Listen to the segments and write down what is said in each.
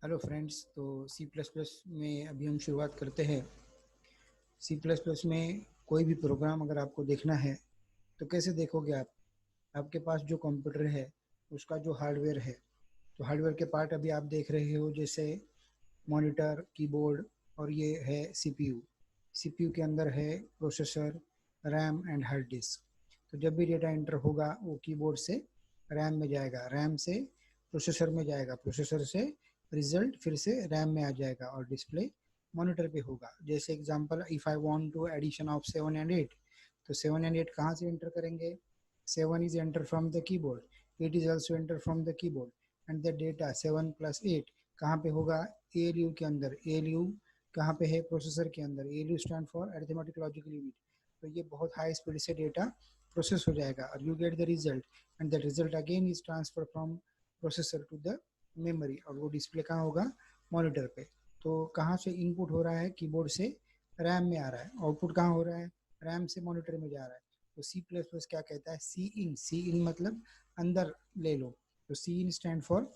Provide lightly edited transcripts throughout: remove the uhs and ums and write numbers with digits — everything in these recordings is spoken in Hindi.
Hello friends. तो सी प्लस प्लस में अभी हम शुरुआत करते हैं। सी प्लस प्लस में कोई भी प्रोग्राम अगर आपको देखना है तो कैसे देखोगे आप? आपके पास जो कंप्यूटर है उसका जो हार्डवेयर है, तो हार्डवेयर के पार्ट अभी आप देख रहे हो, जैसे मॉनिटर, कीबोर्ड और ये है सीपीयू। सीपीयू के अंदर है processor, RAM and hard disk. तो जब भी डेटा एंटर होगा वो कीबोर्ड से रैम में जाएगा, रैम से प्रोसेसर में जाएगा, प्रोसेसर से रिजल्ट फिर से रैम में आ जाएगा और डिस्प्ले मॉनिटर पे होगा। जैसे example, if I want to addition of 7 and 8, तो 7 एंड 8 कहाँ से एंटर करेंगे? 7 is enter from the keyboard, 8 is also enter from the keyboard and the data 7 plus 8 कहाँ पे होगा? एएलयू के अंदर। एएलयू कहाँ पे है? प्रोसेसर के अंदर। ALU stand for arithmetic logical unit. तो ये बहुत हाई स्पीड से डेटा प्रोसेस हो जाएगा और you get the result and the result again is transfer from processor to the memory, और वो डिस्प्ले कहाँ होगा? मॉनिटर पे। तो कहाँ से इनपुट हो रहा है? कीबोर्ड से रैम में आ रहा है। आउटपुट कहाँ हो रहा है? रैम से मॉनिटर में जा रहा है। तो सी प्लस प्लस क्या कहता है? सी इन। सी इन मतलब अंदर ले लो। तो cin stand for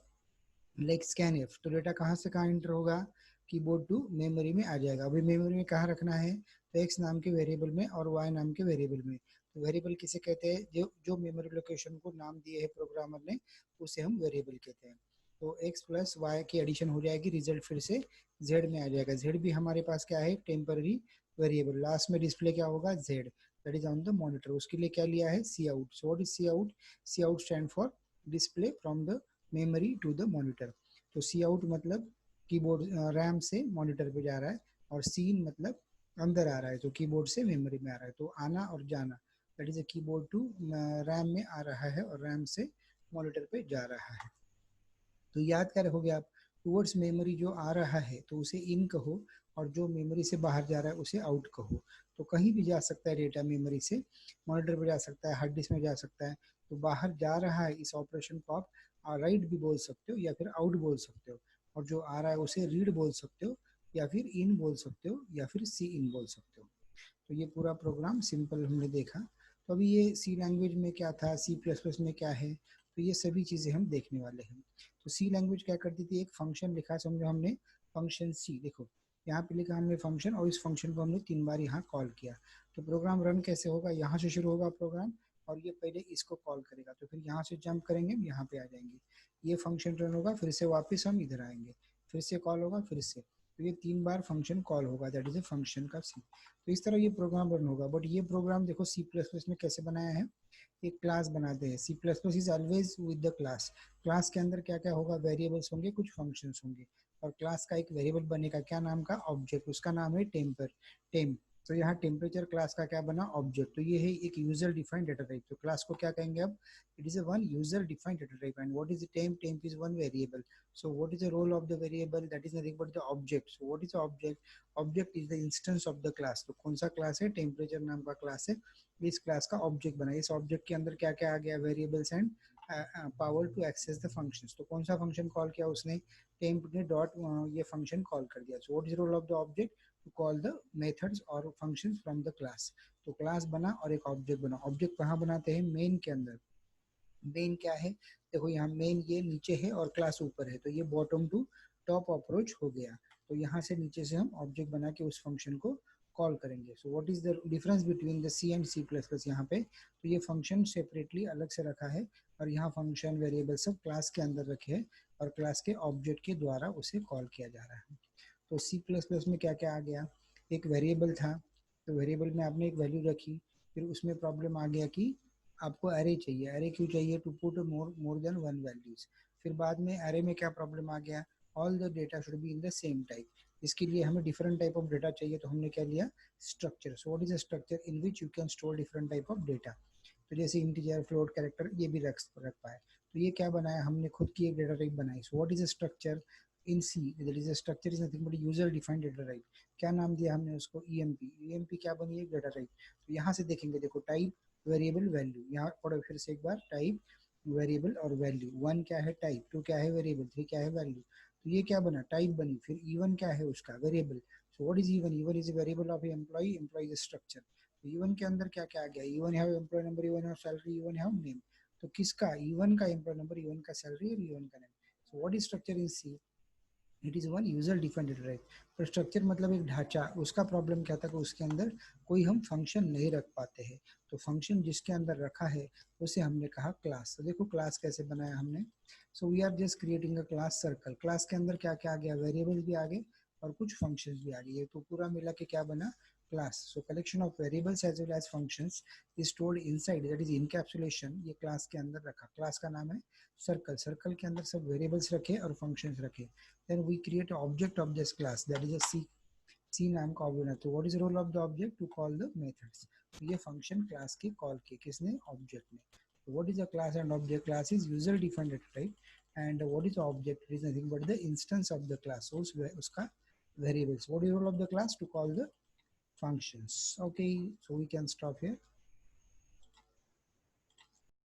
like scanf. तो डेटा कहाँ से कहाँ इंटर होगा? कीबोर्ड टू मेमोरी में आ जाएगा। अभी मेमोरी में कहाँ रखना है? तो एक्स नाम के वेरिएबल में और वाई नाम के वेरिएबल में। तो वेरिएबल किसे कहते हैं? जो जो मेमोरी लोकेशन को नाम दिए है प्रोग्रामर ने, उसे हम वेरिएबल कहते हैं। तो एक्स प्लस वाई की एडिशन हो जाएगी, रिजल्ट फिर से जेड में आ जाएगा। जेड भी हमारे पास क्या है? Temporary variable. लास्ट में डिस्प्ले क्या होगा? Z, that is on the monitor. उसके लिए क्या लिया है? Cout. So what is cout? Cout stand for display from the memory to the monitor. तो सी आउट मतलब कीबोर्ड रैम से मॉनिटर पे जा रहा है, और सीन मतलब अंदर आ रहा है, तो कीबोर्ड से मेमोरी में आ रहा है। तो आना और जाना, that is a keyboard to RAM में आ रहा है और रैम से मॉनिटर पे जा रहा है। तो याद क्या रखोगे आप? टूवर्ड्स मेमोरी जो आ रहा है तो उसे इन कहो, और जो मेमोरी से बाहर जा रहा है उसे आउट कहो। तो कहीं भी जा सकता है डेटा, मेमोरी से मॉनिटर पे जा सकता है, हार्ड डिस्क में जा सकता है। तो बाहर जा रहा है इस ऑपरेशन को आप राइट भी बोल सकते हो या फिर आउट बोल सकते हो, और जो आ रहा है उसे रीड बोल सकते हो या फिर इन बोल सकते हो या फिर सी इन बोल सकते हो। तो ये पूरा प्रोग्राम सिंपल हमने देखा। तो अभी ये सी लैंग्वेज में क्या था, सी प्लस प्लस में क्या है, तो ये सभी चीज़ें हम देखने वाले हैं। तो सी लैंग्वेज क्या करती थी? एक फंक्शन लिखा, समझो हमने फंक्शन सी। देखो यहाँ पे लिखा हमने फंक्शन, और इस फंक्शन को हमने 3 बार यहाँ कॉल किया। तो प्रोग्राम रन कैसे होगा? यहाँ से शुरू होगा प्रोग्राम, और ये पहले इसको कॉल करेगा, तो फिर यहाँ से जंप करेंगे, यहाँ पे आ जाएंगे। ये फंक्शन रन होगा, फिर से वापस हम इधर आएंगे, फिर से कॉल होगा, फिर से। तो ये 3 बार फंक्शन कॉल होगा, दैट इज ए फंक्शन का सी। तो इस तरह ये प्रोग्राम रन होगा। बट ये प्रोग्राम देखो सी प्लस प्लस में कैसे बनाया है? एक क्लास बनाते हैं। C plus plus is always with the class. Class के अंदर क्या क्या होगा? वेरिएबल्स होंगे, कुछ फंक्शंस होंगे, और क्लास का एक वेरिएबल बनेगा, क्या नाम का? ऑब्जेक्ट। उसका नाम है टेम्पर, टेम। तो यहाँ टेम्परेचर क्लास का क्या बना? ऑब्जेक्ट। तो ये है एक यूजर डिफाइंड डेटा टाइप। तो क्लास को क्या कहेंगे अब? It is a one user defined data type. And what is temp? Temp is one variable. so what is the role of the variable? That is nothing but the object. So what is the object? Object is the instance of the class. तो कौन सा क्लास है? टेम्परेचर नाम का क्लास है। इस क्लास का ऑब्जेक्ट बना। इस ऑब्जेक्ट के अंदर क्या क्या आ गया? Variables and power to access the functions. तो कौन सा फंक्शन कॉल किया उसने? टेम्प ने डॉट ये फंक्शन कॉल कर दिया। So what is role of the object? To call the methods और फंक्शंस फ्रॉम द क्लास। तो क्लास बना और एक ऑब्जेक्ट बना। ऑब्जेक्ट कहाँ बनाते हैं? मेन के अंदर। मेन क्या है? देखो यहाँ मेन ये नीचे है और क्लास ऊपर है, तो ये बॉटम टू टॉप अप्रोच हो गया। तो यहाँ से नीचे से हम ऑब्जेक्ट बना के उस फंक्शन को कॉल करेंगे। So what is the difference between the C and C plus plus? यहाँ पे तो ये फंक्शन सेपरेटली अलग से रखा है, और यहाँ फंक्शन वेरिएबल सब क्लास के अंदर रखे हैं, और क्लास के ऑब्जेक्ट के द्वारा उसे कॉल किया जा रहा है। तो सी प्लस प्लस में क्या क्या आ गया? एक वेरिएबल था, तो वेरिएबल में आपने एक वैल्यू रखी। फिर उसमें प्रॉब्लम आ गया कि आपको अरे चाहिए। अरे क्यों चाहिए? To put more than one values. फिर बाद में अरे में क्या प्रॉब्लम आ गया? All the data should be in the same type. इसके लिए हमें डिफरेंट टाइप ऑफ डेटा चाहिए, तो हमने क्या लिया? Structure. So what is a structure? In which you can store different type of data. तो जैसे इंटीजर, फ्लोट, कैरेक्टर, ये भी रख पाए। तो ये क्या बनाया हमने? खुद की एक डेटा टाइप बनाई। So what is a structure? In C there is a structure is nothing but user defined data type. क्या नाम दिया हमने उसको? ईएमपी। ईएमपी क्या बनी? एक डेटा टाइप। तो यहाँ से देखेंगे, देखो टाइप, वेरिएबल, वैल्यू। यहाँ पढ़ो फिर से एक बार, टाइप, वेरिएबल और वैल्यू। वन क्या है? टाइप। टू क्या है? वेरिएबल। थ्री क्या है? वैल्यू। तो ये क्या बना? टाइप बनी। फिर इवन क्या है उसका? Variable. So what is even? Even is variable of employ. Employ is structure. तो इवन के अंदर क्या क्या आ गया? Even have employ number, even have salary, even have name. तो किसका? इवन का एम्प्लॉय नंबर, इवन का सैलरी और इवन का name. So what is structure in C? It is one user defined type. पर स्ट्रक्चर मतलब एक ढांचा, उसका प्रॉब्लम क्या था कि उसके अंदर कोई हम फंक्शन नहीं रख पाते हैं। तो फंक्शन जिसके अंदर रखा है उसे हमने कहा क्लास। तो देखो क्लास कैसे बनाया हमने। So we are just creating a class circle. Class के अंदर क्या क्या आ गया, वेरिएबल भी आ गए और कुछ फंक्शंस भी आ गए, तो पूरा मिला के क्या बना, class. So collection of variables as well as functions is stored inside, that is encapsulation, ये क्लास के अंदर रखा। क्लास का नाम है सर्कल। सर्कल के अंदर सब वेरिएबल्स रखे और फंक्शंस रखे। then we create an object of this class, that is a C नाम का ऑब्जेक्ट। तो what is role of the object, to call the methods. तो ये फंक्शन क्लास के कॉल किए किसने, ऑब्जेक्ट ने। तो what is a class and object, class is user defined data type and what is object, it is nothing but the instance of the class, उसका variables. What is the role of the class, to call the functions. Okay, so we can stop here.